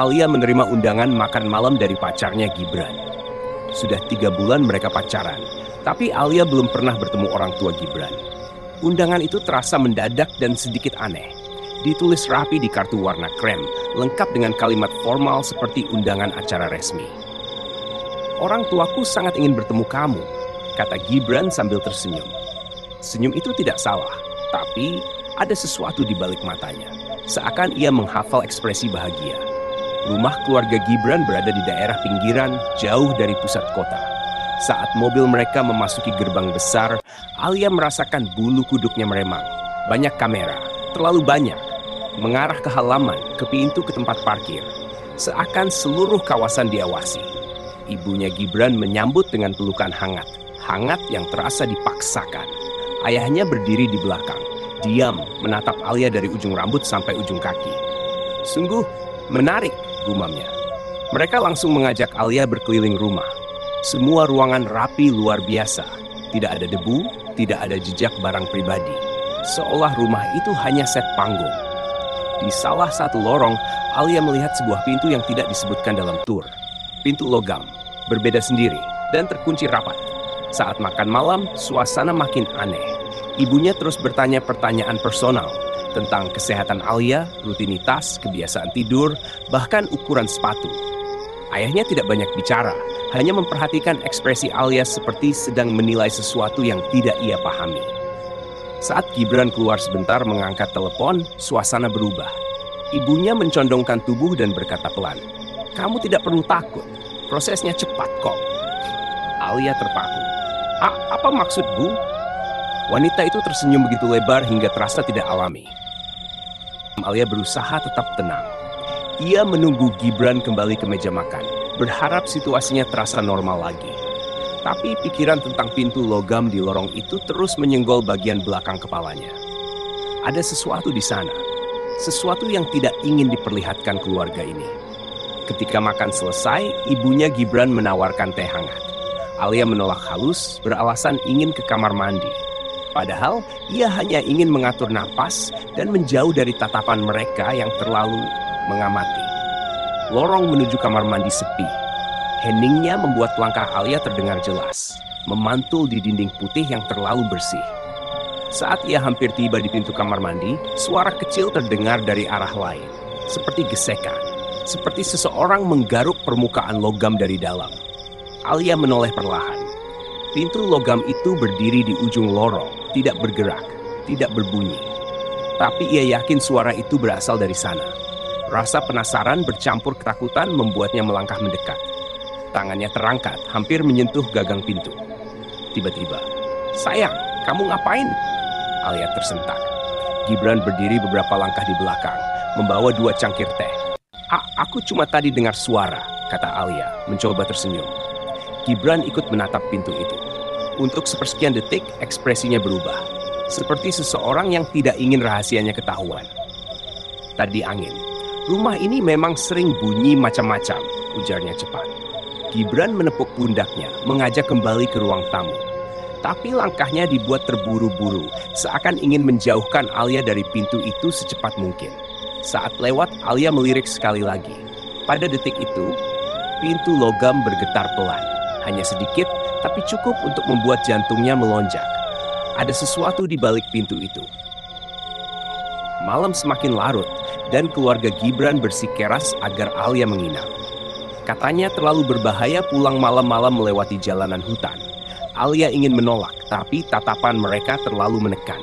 Alia menerima undangan makan malam dari pacarnya Gibran. Sudah 3 bulan mereka pacaran, tapi Alia belum pernah bertemu orang tua Gibran. Undangan itu terasa mendadak dan sedikit aneh. Ditulis rapi di kartu warna krem, lengkap dengan kalimat formal seperti undangan acara resmi. "Orang tuaku sangat ingin bertemu kamu," kata Gibran sambil tersenyum. Senyum itu tidak salah, tapi ada sesuatu di balik matanya. Seakan ia menghafal ekspresi bahagia. Rumah keluarga Gibran berada di daerah pinggiran, jauh dari pusat kota. Saat mobil mereka memasuki gerbang besar, Alia merasakan bulu kuduknya meremang. Banyak kamera, terlalu banyak. Mengarah ke halaman, ke pintu, ke tempat parkir. Seakan seluruh kawasan diawasi. Ibunya Gibran menyambut dengan pelukan hangat. Hangat yang terasa dipaksakan. Ayahnya berdiri di belakang. Diam, menatap Alia dari ujung rambut sampai ujung kaki. "Sungguh menarik," gumamnya. Mereka langsung mengajak Alia berkeliling rumah. Semua ruangan rapi luar biasa. Tidak ada debu, tidak ada jejak barang pribadi. Seolah rumah itu hanya set panggung. Di salah satu lorong, Alia melihat sebuah pintu yang tidak disebutkan dalam tur. Pintu logam, berbeda sendiri, dan terkunci rapat. Saat makan malam, suasana makin aneh. Ibunya terus bertanya pertanyaan personal tentang kesehatan Alia, rutinitas, kebiasaan tidur, bahkan ukuran sepatu. Ayahnya tidak banyak bicara, hanya memperhatikan ekspresi Alia seperti sedang menilai sesuatu yang tidak ia pahami. Saat Gibran keluar sebentar mengangkat telepon, suasana berubah. Ibunya mencondongkan tubuh dan berkata pelan, "Kamu tidak perlu takut, prosesnya cepat kok." Alia terpaku. Apa maksud, Bu?" Wanita itu tersenyum begitu lebar hingga terasa tidak alami. Alia berusaha tetap tenang. Ia menunggu Gibran kembali ke meja makan, berharap situasinya terasa normal lagi. Tapi pikiran tentang pintu logam di lorong itu terus menyenggol bagian belakang kepalanya. Ada sesuatu di sana, sesuatu yang tidak ingin diperlihatkan keluarga ini. Ketika makan selesai, ibunya Gibran menawarkan teh hangat. Alia menolak halus, beralasan ingin ke kamar mandi. Padahal ia hanya ingin mengatur napas dan menjauh dari tatapan mereka yang terlalu mengamati. Lorong menuju kamar mandi sepi. Heningnya membuat langkah Alia terdengar jelas, memantul di dinding putih yang terlalu bersih. Saat ia hampir tiba di pintu kamar mandi, suara kecil terdengar dari arah lain, seperti gesekan, seperti seseorang menggaruk permukaan logam dari dalam. Alia menoleh perlahan. Pintu logam itu berdiri di ujung lorong, tidak bergerak, tidak berbunyi. Tapi ia yakin suara itu berasal dari sana. Rasa penasaran bercampur ketakutan membuatnya melangkah mendekat. Tangannya terangkat, hampir menyentuh gagang pintu. Tiba-tiba, "Sayang, kamu ngapain?" Alia tersentak. Gibran berdiri beberapa langkah di belakang, membawa 2 cangkir teh. Aku cuma tadi dengar suara," kata Alia, mencoba tersenyum. Gibran ikut menatap pintu itu. Untuk sepersekian detik, ekspresinya berubah. Seperti seseorang yang tidak ingin rahasianya ketahuan. "Tadi angin. Rumah ini memang sering bunyi macam-macam," ujarnya cepat. Gibran menepuk pundaknya, mengajak kembali ke ruang tamu. Tapi langkahnya dibuat terburu-buru, seakan ingin menjauhkan Alia dari pintu itu secepat mungkin. Saat lewat, Alia melirik sekali lagi. Pada detik itu, pintu logam bergetar pelan. Hanya sedikit, tapi cukup untuk membuat jantungnya melonjak. Ada sesuatu di balik pintu itu. Malam semakin larut, dan keluarga Gibran bersikeras agar Alia menginap. Katanya terlalu berbahaya pulang malam-malam melewati jalanan hutan. Alia ingin menolak, tapi tatapan mereka terlalu menekan.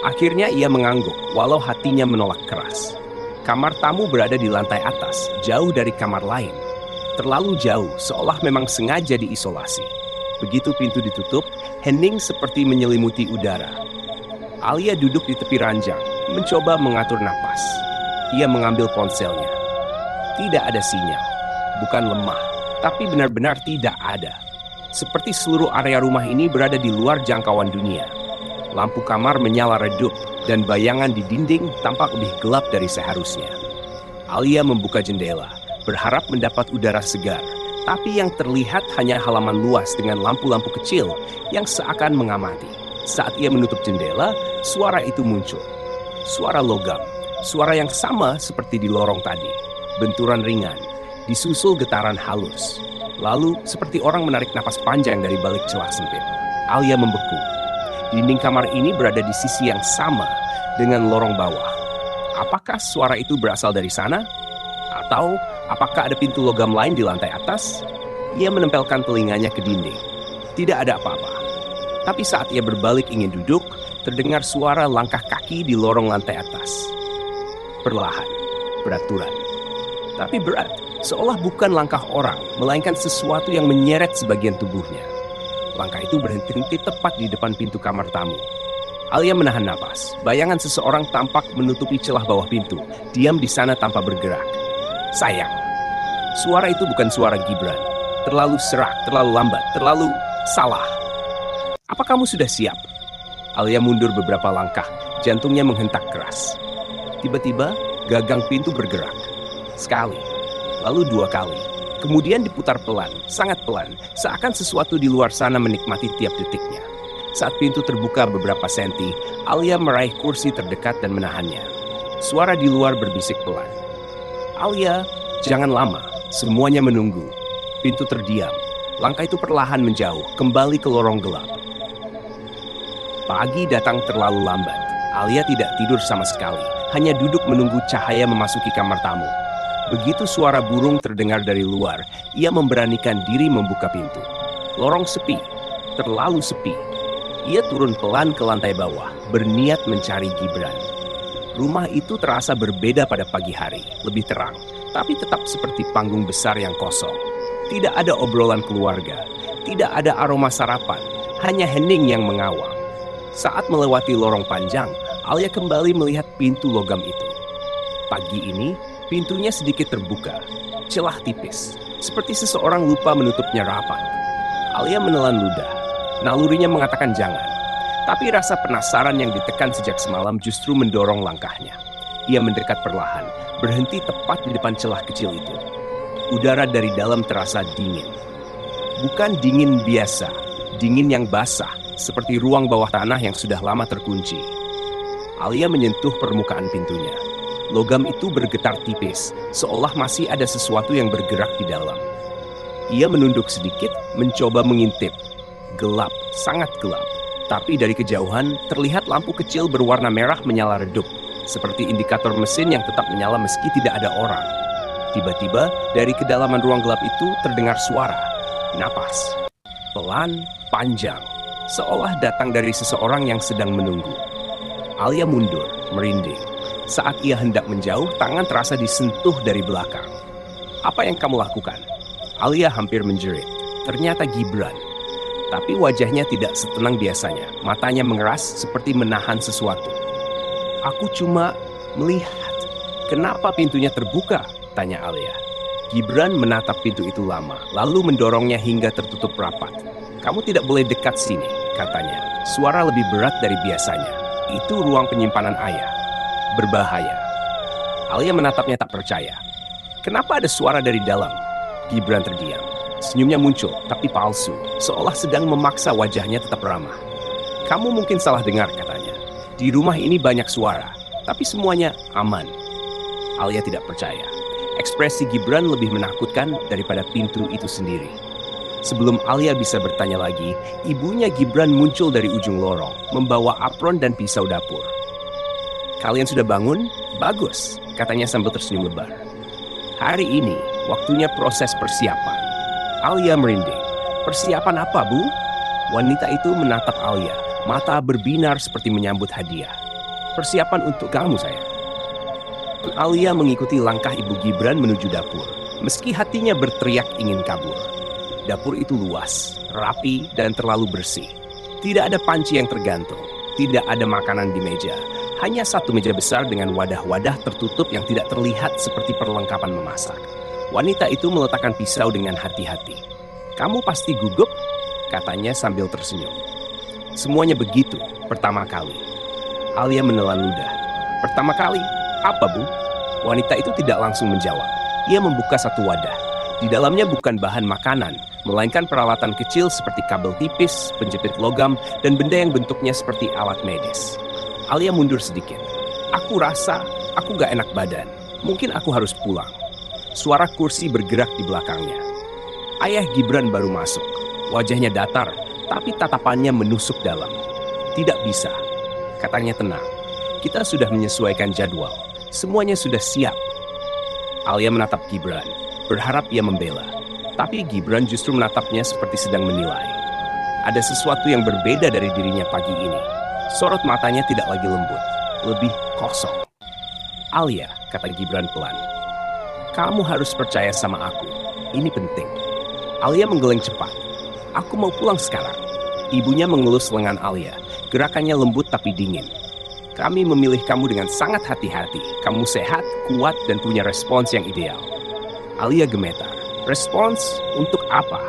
Akhirnya ia mengangguk, walau hatinya menolak keras. Kamar tamu berada di lantai atas, jauh dari kamar lain. Terlalu jauh, seolah memang sengaja diisolasi. Begitu pintu ditutup, hening seperti menyelimuti udara. Alia duduk di tepi ranjang, mencoba mengatur napas. Ia mengambil ponselnya. Tidak ada sinyal. Bukan lemah, tapi benar-benar tidak ada. Seperti seluruh area rumah ini berada di luar jangkauan dunia. Lampu kamar menyala redup, dan bayangan di dinding tampak lebih gelap dari seharusnya. Alia membuka jendela, berharap mendapat udara segar, tapi yang terlihat hanya halaman luas dengan lampu-lampu kecil yang seakan mengamati. Saat ia menutup jendela, suara itu muncul. Suara logam, suara yang sama seperti di lorong tadi. benturan ringan, disusul getaran halus. Lalu, seperti orang menarik napas panjang dari balik celah sempit, Alia membeku. Dinding kamar ini berada di sisi yang sama dengan lorong bawah. Apakah suara itu berasal dari sana? Atau apakah ada pintu logam lain di lantai atas? Ia menempelkan telinganya ke dinding. Tidak ada apa-apa. Tapi saat ia berbalik ingin duduk, terdengar suara langkah kaki di lorong lantai atas. Perlahan, beraturan. Tapi berat, seolah bukan langkah orang, melainkan sesuatu yang menyeret sebagian tubuhnya. Langkah itu berhenti tepat di depan pintu kamar tamu. Alia menahan napas. Bayangan seseorang tampak menutupi celah bawah pintu, diam di sana tanpa bergerak. Sayang, suara itu bukan suara Gibran. Terlalu serak, terlalu lambat, terlalu salah. Apa kamu sudah siap? Alia mundur beberapa langkah, jantungnya menghentak keras. Tiba-tiba, gagang pintu bergerak. Sekali, lalu 2 kali. Kemudian diputar pelan, sangat pelan, seakan sesuatu di luar sana menikmati tiap detiknya. Saat pintu terbuka beberapa senti, Alia meraih kursi terdekat dan menahannya. Suara di luar berbisik pelan. Alia, jangan lama, semuanya menunggu. Pintu terdiam, langkah itu perlahan menjauh, kembali ke lorong gelap. Pagi datang terlalu lambat. Alia tidak tidur sama sekali, hanya duduk menunggu cahaya memasuki kamar tamu. Begitu suara burung terdengar dari luar, ia memberanikan diri membuka pintu. Lorong sepi, terlalu sepi. Ia turun pelan ke lantai bawah, berniat mencari Gibran. Rumah itu terasa berbeda pada pagi hari, lebih terang, tapi tetap seperti panggung besar yang kosong. Tidak ada obrolan keluarga, tidak ada aroma sarapan, hanya hening yang mengawang. Saat melewati lorong panjang, Alia kembali melihat pintu logam itu. Pagi ini, pintunya sedikit terbuka, celah tipis, seperti seseorang lupa menutupnya rapat. Alia menelan ludah. Nalurinya mengatakan jangan. Tapi rasa penasaran yang ditekan sejak semalam justru mendorong langkahnya. Ia mendekat perlahan, berhenti tepat di depan celah kecil itu. Udara dari dalam terasa dingin. Bukan dingin biasa, dingin yang basah, seperti ruang bawah tanah yang sudah lama terkunci. Alia menyentuh permukaan pintunya. Logam itu bergetar tipis, seolah masih ada sesuatu yang bergerak di dalam. Ia menunduk sedikit, mencoba mengintip. Gelap, sangat gelap. Tapi dari kejauhan, terlihat lampu kecil berwarna merah menyala redup, seperti indikator mesin yang tetap menyala meski tidak ada orang. Tiba-tiba, dari kedalaman ruang gelap itu terdengar suara. Napas. Pelan, panjang. Seolah datang dari seseorang yang sedang menunggu. Alia mundur, merinding. Saat ia hendak menjauh, tangan terasa disentuh dari belakang. Apa yang kamu lakukan? Alia hampir menjerit. Ternyata Gibran. Tapi wajahnya tidak setenang biasanya. Matanya mengeras seperti menahan sesuatu. Aku cuma melihat. Kenapa pintunya terbuka? Tanya Alia. Gibran menatap pintu itu lama, lalu mendorongnya hingga tertutup rapat. Kamu tidak boleh dekat sini, katanya. Suara lebih berat dari biasanya. Itu ruang penyimpanan ayah. Berbahaya. Alia menatapnya tak percaya. Kenapa ada suara dari dalam? Gibran terdiam. Senyumnya muncul, tapi palsu, seolah sedang memaksa wajahnya tetap ramah. Kamu mungkin salah dengar, katanya. Di rumah ini banyak suara, tapi semuanya aman. Alia tidak percaya. Ekspresi Gibran lebih menakutkan daripada pintu itu sendiri. Sebelum Alia bisa bertanya lagi, ibunya Gibran muncul dari ujung lorong, membawa apron dan pisau dapur. Kalian sudah bangun? Bagus, katanya sambil tersenyum lebar. Hari ini, waktunya proses persiapan. Alia merinding. Persiapan apa, Bu? Wanita itu menatap Alia, mata berbinar seperti menyambut hadiah. Persiapan untuk kamu, sayang. Alia mengikuti langkah Ibu Gibran menuju dapur, meski hatinya berteriak ingin kabur. Dapur itu luas, rapi, dan terlalu bersih. Tidak ada panci yang tergantung, tidak ada makanan di meja. Hanya satu meja besar dengan wadah-wadah tertutup yang tidak terlihat seperti perlengkapan memasak. Wanita itu meletakkan pisau dengan hati-hati. Kamu pasti gugup, katanya sambil tersenyum. Semuanya begitu, pertama kali. Alia menelan ludah. Pertama kali? Apa, Bu? Wanita itu tidak langsung menjawab. Ia membuka satu wadah. Di dalamnya bukan bahan makanan, melainkan peralatan kecil seperti kabel tipis, penjepit logam, dan benda yang bentuknya seperti alat medis. Alia mundur sedikit. Aku rasa aku gak enak badan. Mungkin aku harus pulang. Suara kursi bergerak di belakangnya. Ayah Gibran baru masuk. Wajahnya datar, tapi tatapannya menusuk dalam. Tidak bisa, katanya tenang. Kita sudah menyesuaikan jadwal. Semuanya sudah siap. Alia menatap Gibran, berharap ia membela. Tapi Gibran justru menatapnya seperti sedang menilai. Ada sesuatu yang berbeda dari dirinya pagi ini. Sorot matanya tidak lagi lembut, lebih kosong. Alia, kata Gibran pelan, kamu harus percaya sama aku. Ini penting. Alia menggeleng cepat. Aku mau pulang sekarang. Ibunya mengelus lengan Alia. Gerakannya lembut tapi dingin. Kami memilih kamu dengan sangat hati-hati. Kamu sehat, kuat, dan punya respons yang ideal. Alia gemetar. Respons untuk apa?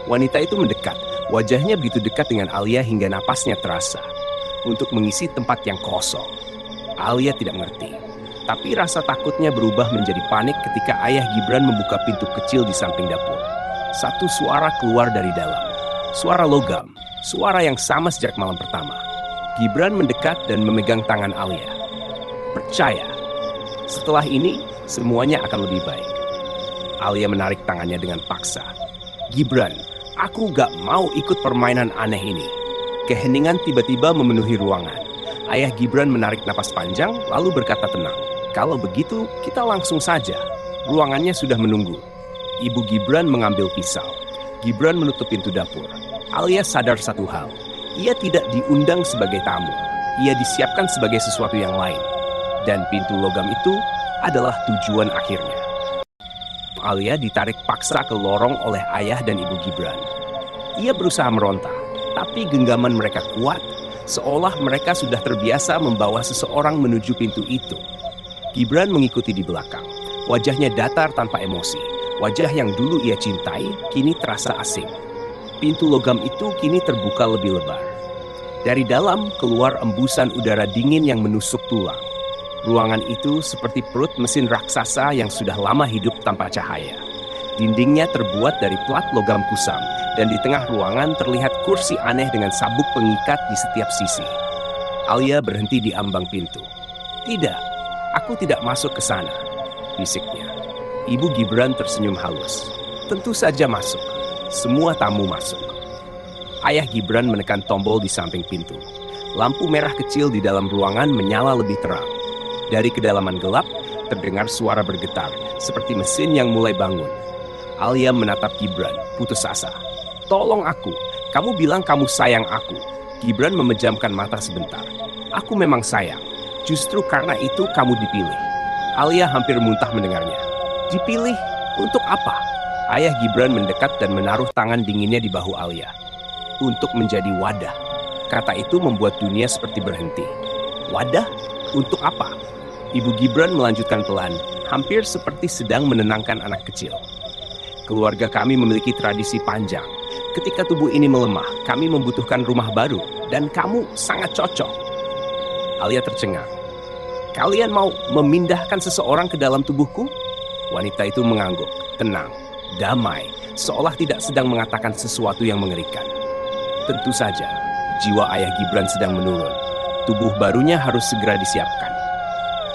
Wanita itu mendekat. Wajahnya begitu dekat dengan Alia hingga napasnya terasa. Untuk mengisi tempat yang kosong. Alia tidak mengerti. Tapi rasa takutnya berubah menjadi panik ketika ayah Gibran membuka pintu kecil di samping dapur. Satu suara keluar dari dalam. Suara logam. Suara yang sama sejak malam pertama. Gibran mendekat dan memegang tangan Alia. Percaya. Setelah ini, semuanya akan lebih baik. Alia menarik tangannya dengan paksa. Gibran, aku gak mau ikut permainan aneh ini. Keheningan tiba-tiba memenuhi ruangan. Ayah Gibran menarik napas panjang lalu berkata tenang. Kalau begitu, kita langsung saja. Ruangannya sudah menunggu. Ibu Gibran mengambil pisau. Gibran menutup pintu dapur. Alia sadar satu hal. Ia tidak diundang sebagai tamu. Ia disiapkan sebagai sesuatu yang lain. Dan pintu logam itu adalah tujuan akhirnya. Alia ditarik paksa ke lorong oleh ayah dan ibu Gibran. Ia berusaha meronta. Tapi genggaman mereka kuat, seolah mereka sudah terbiasa membawa seseorang menuju pintu itu. Gibran mengikuti di belakang. Wajahnya datar tanpa emosi. Wajah yang dulu ia cintai, kini terasa asing. Pintu logam itu kini terbuka lebih lebar. Dari dalam keluar embusan udara dingin yang menusuk tulang. Ruangan itu seperti perut mesin raksasa yang sudah lama hidup tanpa cahaya. Dindingnya terbuat dari plat logam kusam. Dan di tengah ruangan terlihat kursi aneh dengan sabuk pengikat di setiap sisi. Alia berhenti di ambang pintu. Tidak, aku tidak masuk ke sana, bisiknya. Ibu Gibran tersenyum halus. Tentu saja masuk. Semua tamu masuk. Ayah Gibran menekan tombol di samping pintu. Lampu merah kecil di dalam ruangan menyala lebih terang. Dari kedalaman gelap, terdengar suara bergetar, seperti mesin yang mulai bangun. Alia menatap Gibran, putus asa. Tolong aku, kamu bilang kamu sayang aku. Gibran memejamkan mata sebentar. Aku memang sayang, justru karena itu kamu dipilih. Alia hampir muntah mendengarnya. Dipilih? Untuk apa? Ayah Gibran mendekat dan menaruh tangan dinginnya di bahu Alia. Untuk menjadi wadah. Kata itu membuat dunia seperti berhenti. Wadah? Untuk apa? Ibu Gibran melanjutkan pelan, hampir seperti sedang menenangkan anak kecil. Keluarga kami memiliki tradisi panjang. Ketika tubuh ini melemah, kami membutuhkan rumah baru, dan kamu sangat cocok. Alia tercengang. Kalian mau memindahkan seseorang ke dalam tubuhku? Wanita itu mengangguk, tenang, damai, seolah tidak sedang mengatakan sesuatu yang mengerikan. Tentu saja, jiwa ayah Gibran sedang menurun. Tubuh barunya harus segera disiapkan.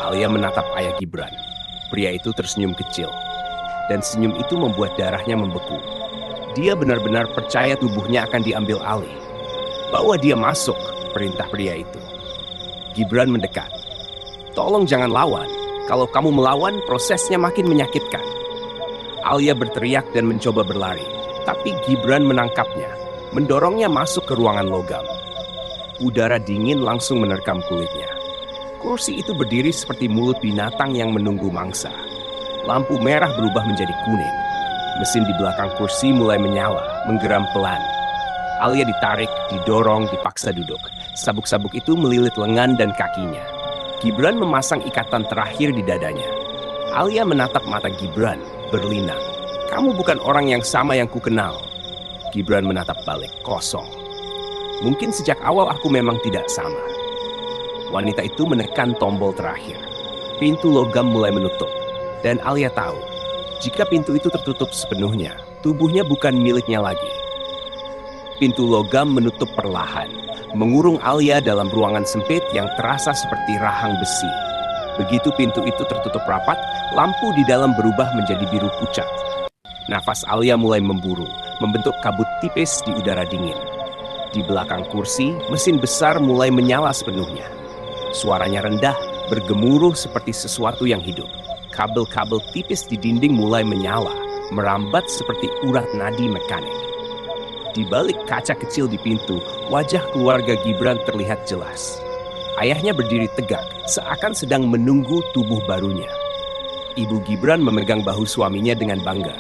Alia menatap ayah Gibran. Pria itu tersenyum kecil, dan senyum itu membuat darahnya membeku. Dia benar-benar percaya tubuhnya akan diambil alih. Bawa dia masuk, perintah pria itu. Gibran mendekat. Tolong jangan lawan. Kalau kamu melawan, prosesnya makin menyakitkan. Alia berteriak dan mencoba berlari. Tapi Gibran menangkapnya, mendorongnya masuk ke ruangan logam. Udara dingin langsung menerkam kulitnya. Kursi itu berdiri seperti mulut binatang yang menunggu mangsa. Lampu merah berubah menjadi kuning. Mesin di belakang kursi mulai menyala, menggeram pelan. Alia ditarik, didorong, dipaksa duduk. Sabuk-sabuk itu melilit lengan dan kakinya. Gibran memasang ikatan terakhir di dadanya. Alia menatap mata Gibran, berlinang. Kamu bukan orang yang sama yang kukenal. Gibran menatap balik, kosong. Mungkin sejak awal aku memang tidak sama. Wanita itu menekan tombol terakhir. Pintu logam mulai menutup. Dan Alia tahu, jika pintu itu tertutup sepenuhnya, tubuhnya bukan miliknya lagi. Pintu logam menutup perlahan, mengurung Alia dalam ruangan sempit yang terasa seperti rahang besi. Begitu pintu itu tertutup rapat, lampu di dalam berubah menjadi biru pucat. Nafas Alia mulai memburu, membentuk kabut tipis di udara dingin. Di belakang kursi, mesin besar mulai menyala sepenuhnya. Suaranya rendah, bergemuruh seperti sesuatu yang hidup. Kabel-kabel tipis di dinding mulai menyala, merambat seperti urat nadi mekanik. Di balik kaca kecil di pintu, wajah keluarga Gibran terlihat jelas. Ayahnya berdiri tegak, seakan sedang menunggu tubuh barunya. Ibu Gibran memegang bahu suaminya dengan bangga.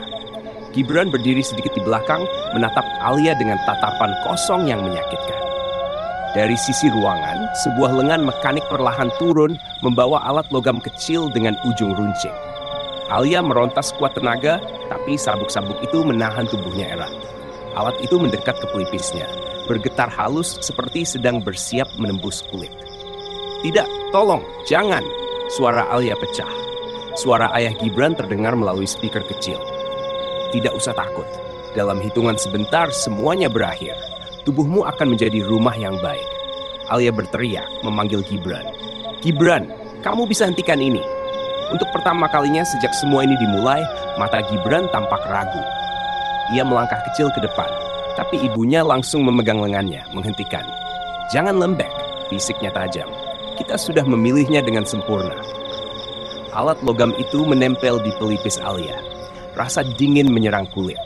Gibran berdiri sedikit di belakang, menatap Alia dengan tatapan kosong yang menyakitkan. Dari sisi ruangan, sebuah lengan mekanik perlahan turun, membawa alat logam kecil dengan ujung runcing. Alia merontas kuat tenaga, tapi sabuk-sabuk itu menahan tubuhnya erat. Alat itu mendekat ke pelipisnya, bergetar halus seperti sedang bersiap menembus kulit. "Tidak, tolong, jangan!" Suara Alia pecah. Suara ayah Gibran terdengar melalui speaker kecil. "Tidak usah takut. Dalam hitungan sebentar semuanya berakhir. Tubuhmu akan menjadi rumah yang baik." Alia berteriak, memanggil Gibran. "Gibran, kamu bisa hentikan ini." Untuk pertama kalinya sejak semua ini dimulai, mata Gibran tampak ragu. Ia melangkah kecil ke depan, tapi ibunya langsung memegang lengannya, menghentikan. "Jangan lembek," bisiknya tajam. "Kita sudah memilihnya dengan sempurna." Alat logam itu menempel di pelipis Alia. Rasa dingin menyerang kulit.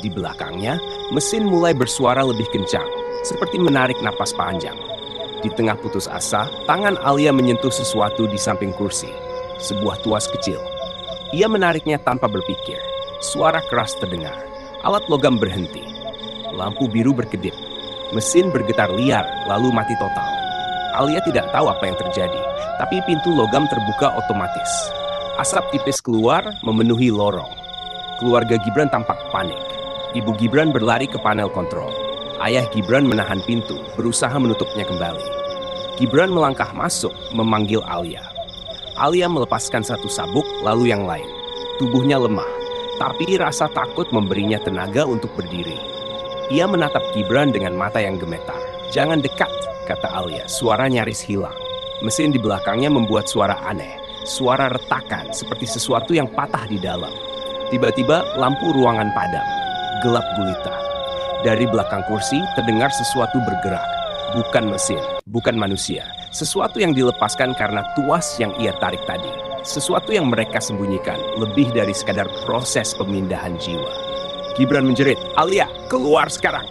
Di belakangnya, mesin mulai bersuara lebih kencang, seperti menarik napas panjang. Di tengah putus asa, tangan Alia menyentuh sesuatu di samping kursi. Sebuah tuas kecil. Ia menariknya tanpa berpikir. Suara keras terdengar. Alat logam berhenti. Lampu biru berkedip. Mesin bergetar liar, lalu mati total. Alia tidak tahu apa yang terjadi, tapi pintu logam terbuka otomatis. Asap tipis keluar, memenuhi lorong. Keluarga Gibran tampak panik. Ibu Gibran berlari ke panel kontrol. Ayah Gibran menahan pintu, berusaha menutupnya kembali. Gibran melangkah masuk, memanggil Alia. Alia melepaskan satu sabuk, lalu yang lain. Tubuhnya lemah, tapi rasa takut memberinya tenaga untuk berdiri. Ia menatap Gibran dengan mata yang gemetar. "Jangan dekat," kata Alia. Suara nyaris hilang. Mesin di belakangnya membuat suara aneh. Suara retakan, seperti sesuatu yang patah di dalam. Tiba-tiba lampu ruangan padam. Gelap gulita. Dari belakang kursi terdengar sesuatu bergerak. Bukan mesin, bukan manusia. Sesuatu yang dilepaskan karena tuas yang ia tarik tadi. Sesuatu yang mereka sembunyikan, lebih dari sekadar proses pemindahan jiwa. Gibran menjerit, "Alia, keluar sekarang!"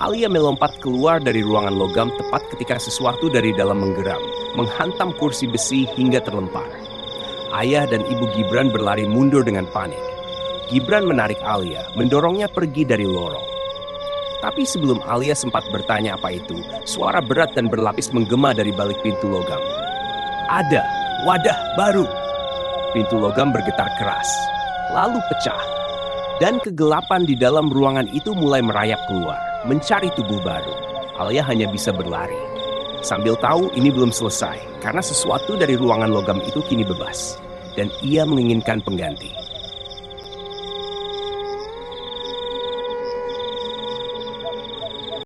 Alia melompat keluar dari ruangan logam tepat ketika sesuatu dari dalam menggeram, menghantam kursi besi hingga terlempar. Ayah dan ibu Gibran berlari mundur dengan panik. Gibran menarik Alia, mendorongnya pergi dari lorong. Tapi sebelum Alia sempat bertanya apa itu, suara berat dan berlapis menggema dari balik pintu logam. "Ada wadah baru!" Pintu logam bergetar keras, lalu pecah. Dan kegelapan di dalam ruangan itu mulai merayap keluar, mencari tubuh baru. Alia hanya bisa berlari. Sambil tahu ini belum selesai, karena sesuatu dari ruangan logam itu kini bebas. Dan ia menginginkan pengganti.